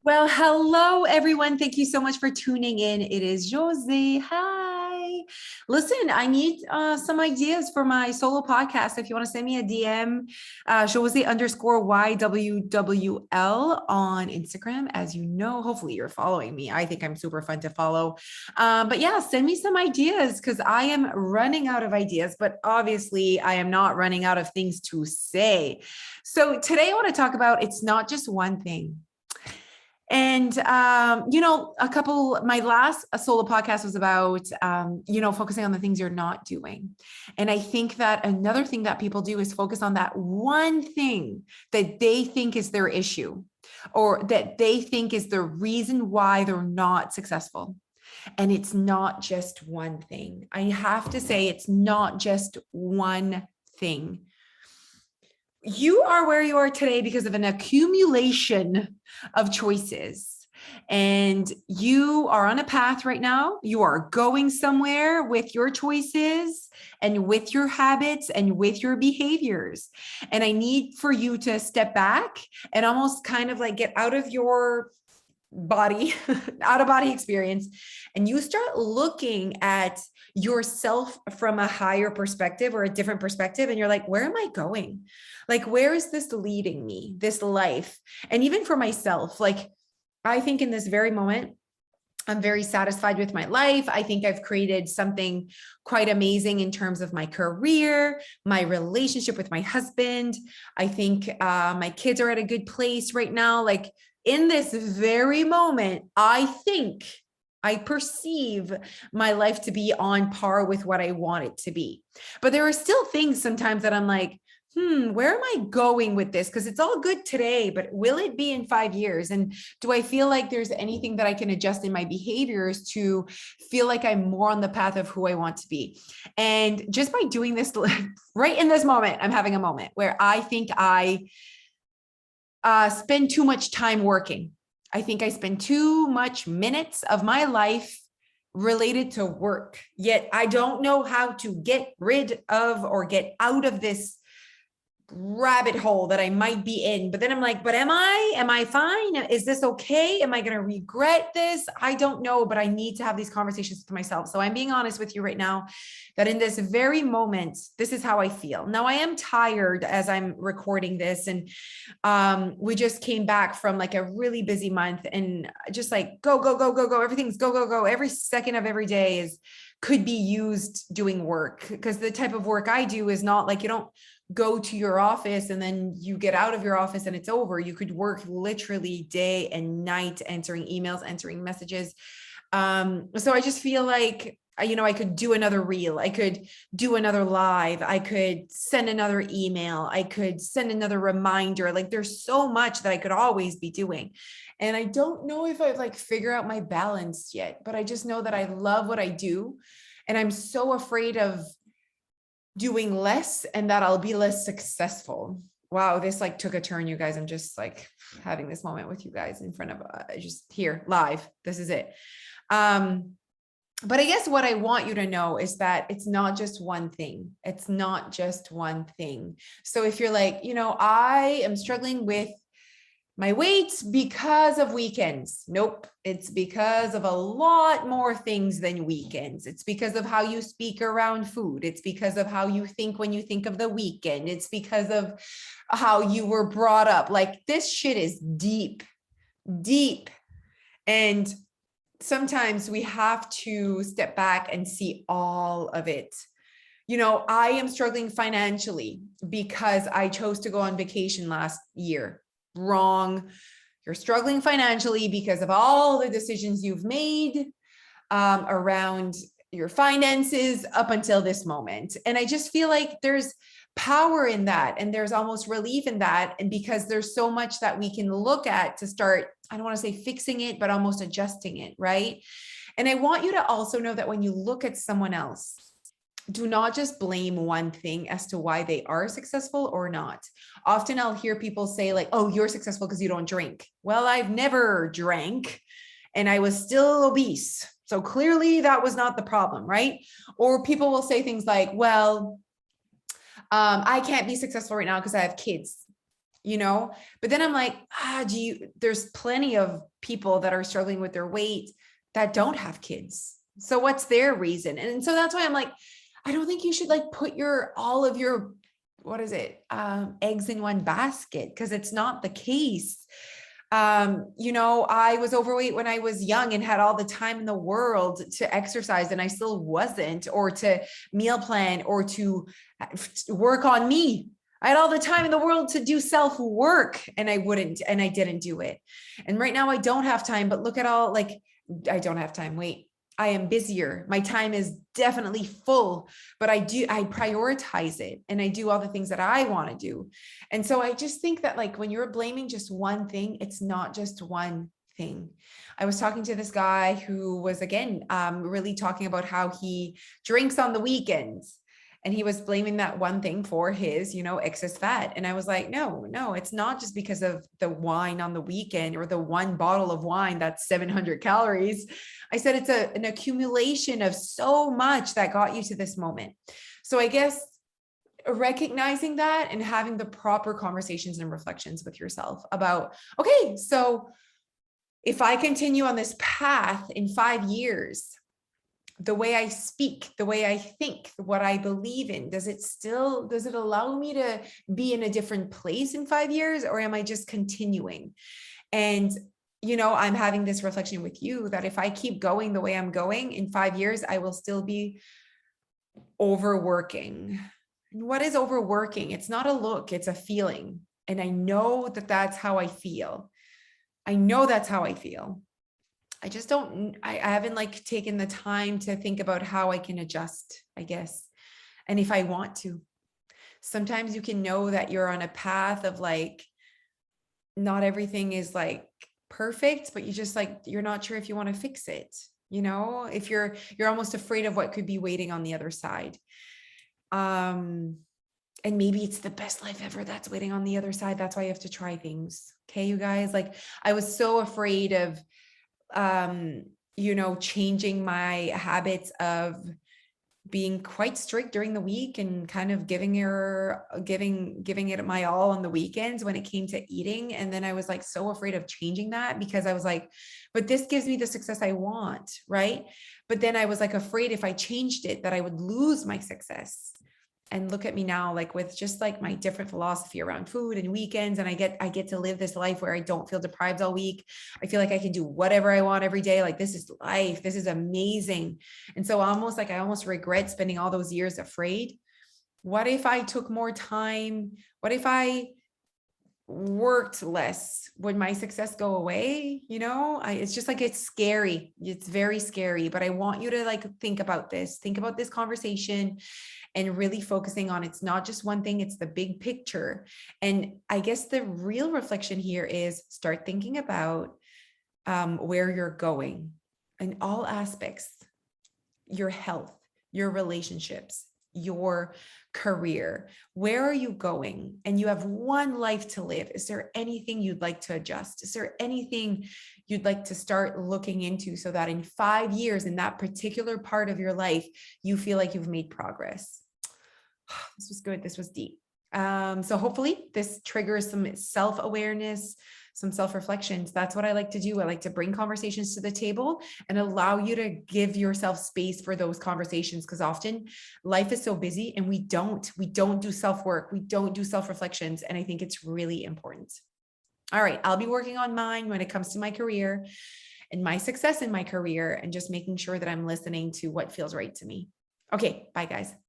Well, hello everyone. Thank you so much for tuning in. It is Josie. Hi. Listen, I need some ideas for my solo podcast. If you want to send me a DM, Josie underscore YWWL on Instagram. As you know, hopefully you're following me. I think I'm super fun to follow. But yeah, send me some ideas because I am running out of ideas, but obviously I am not running out of things to say. So today I want to talk about it's not just one thing. And, my last solo podcast was about, focusing on the things you're not doing. And I think that another thing that people do is focus on that one thing that they think is their issue or that they think is the reason why they're not successful. And it's not just one thing. I have to say, it's not just one thing. You are where you are today because of an accumulation of choices. And you are on a path right now. You are going somewhere with your choices and with your habits and with your behaviors. And I need for you to step back and almost kind of like get out of your body, out of body experience, and you start looking at yourself from a higher perspective or a different perspective. And you're like, where am I going? Like, where is this leading me, this life? And even for myself, like, I think in this very moment, I'm very satisfied with my life. I think I've created something quite amazing in terms of my career, my relationship with my husband. I think my kids are at a good place right now. Like, in this very moment, I perceive my life to be on par with what I want it to be. But there are still things sometimes that I'm like, where am I going with this? Because it's all good today, but will it be in 5 years? And do I feel like there's anything that I can adjust in my behaviors to feel like I'm more on the path of who I want to be? And just by doing this right in this moment, I'm having a moment where I think I spend too much time working. I think I spend too much minutes of my life related to work, yet I don't know how to get rid of or get out of this rabbit hole that I might be in. But then I'm like, but am I fine? Is this okay? Am I going to regret this? I don't know, but I need to have these conversations with myself. So I'm being honest with you right now that in this very moment, this is how I feel. Now I am tired as I'm recording this. And we just came back from like a really busy month and just like go, go, go, go, go. Everything's go, go, go. Every second of every day could be used doing work, because the type of work I do is not like, you don't go to your office and then you get out of your office and it's over. You could work literally day and night, answering emails, answering messages. So I just feel like, I could do another reel. I could do another live. I could send another email. I could send another reminder. Like, there's so much that I could always be doing. And I don't know if I've like figured out my balance yet, but I just know that I love what I do. And I'm so afraid of doing less and that I'll be less successful. Wow, this like took a turn, you guys. I'm just like having this moment with you guys in front of just here live. This is it. But I guess what I want you to know is that it's not just one thing. It's not just one thing. So if you're like, I am struggling with my weight because of weekends. Nope. It's because of a lot more things than weekends. It's because of how you speak around food. It's because of how you think when you think of the weekend. It's because of how you were brought up. Like, this shit is deep, deep. And sometimes we have to step back and see all of it. I am struggling financially because I chose to go on vacation last year. Wrong. You're struggling financially because of all the decisions you've made around your finances up until this moment. And I just feel like there's power in that. And there's almost relief in that. And because there's so much that we can look at to start, I don't want to say fixing it, but almost adjusting it. Right. And I want you to also know that when you look at someone else, do not just blame one thing as to why they are successful or not. Often I'll hear people say like, oh, you're successful because you don't drink. Well, I've never drank and I was still obese. So clearly that was not the problem, right? Or people will say things like, well, I can't be successful right now because I have kids. but then I'm like, there's plenty of people that are struggling with their weight that don't have kids. So what's their reason? And so that's why I'm like, I don't think you should like put all of your, what is it? Eggs in one basket, because it's not the case. I was overweight when I was young and had all the time in the world to exercise, and I still wasn't, or to meal plan, or to work on me. I had all the time in the world to do self work, and I didn't do it. And right now I don't have time, but look at I don't have time. Wait, I am busier. My time is definitely full, but I prioritize it, and I do all the things that I want to do. And so I just think that like when you're blaming just one thing, it's not just one thing. I was talking to this guy who was, again, really talking about how he drinks on the weekends. And he was blaming that one thing for his, excess fat. And I was like, no, it's not just because of the wine on the weekend or the one bottle of wine that's 700 calories. I said it's an accumulation of so much that got you to this moment. So I guess recognizing that and having the proper conversations and reflections with yourself about, okay, so if I continue on this path in 5 years, the way I speak, the way I think, what I believe in, does it allow me to be in a different place in 5 years, or am I just continuing? And, I'm having this reflection with you that if I keep going the way I'm going in 5 years, I will still be overworking. And what is overworking? It's not a look, it's a feeling. And I know that that's how I feel. I haven't taken the time to think about how I can adjust, I guess. And if I want to, sometimes you can know that you're on a path of not everything is perfect, but you're not sure if you want to fix it. If you're almost afraid of what could be waiting on the other side. And maybe it's the best life ever that's waiting on the other side. That's why you have to try things. Okay, you guys, I was so afraid of changing my habits of being quite strict during the week and kind of giving it my all on the weekends when it came to eating. And then I was so afraid of changing that, because I was but this gives me the success I want. Right. But then I was afraid if I changed it that I would lose my success. And look at me now, with just my different philosophy around food and weekends. And I get to live this life where I don't feel deprived all week. I feel like I can do whatever I want every day. This is life. This is amazing. And so I almost regret spending all those years afraid. What if I took more time? What if I worked less? Would my success go away? It's just it's scary. It's very scary, but I want you to think about this conversation, and really focusing on, it's not just one thing, it's the big picture. And I guess the real reflection here is start thinking about where you're going in all aspects, your health, your relationships, your career. Where are you going? And you have one life to live. Is there anything you'd like to adjust? Is there anything you'd like to start looking into so that in 5 years, in that particular part of your life, you feel like you've made progress? This was good. This was deep. So hopefully this triggers some self-awareness, some self-reflections. That's what I like to do. I like to bring conversations to the table and allow you to give yourself space for those conversations, because often life is so busy and we don't do self-work. We don't do self-reflections. And I think it's really important. All right. I'll be working on mine when it comes to my career and my success in my career, and just making sure that I'm listening to what feels right to me. Okay. Bye, guys.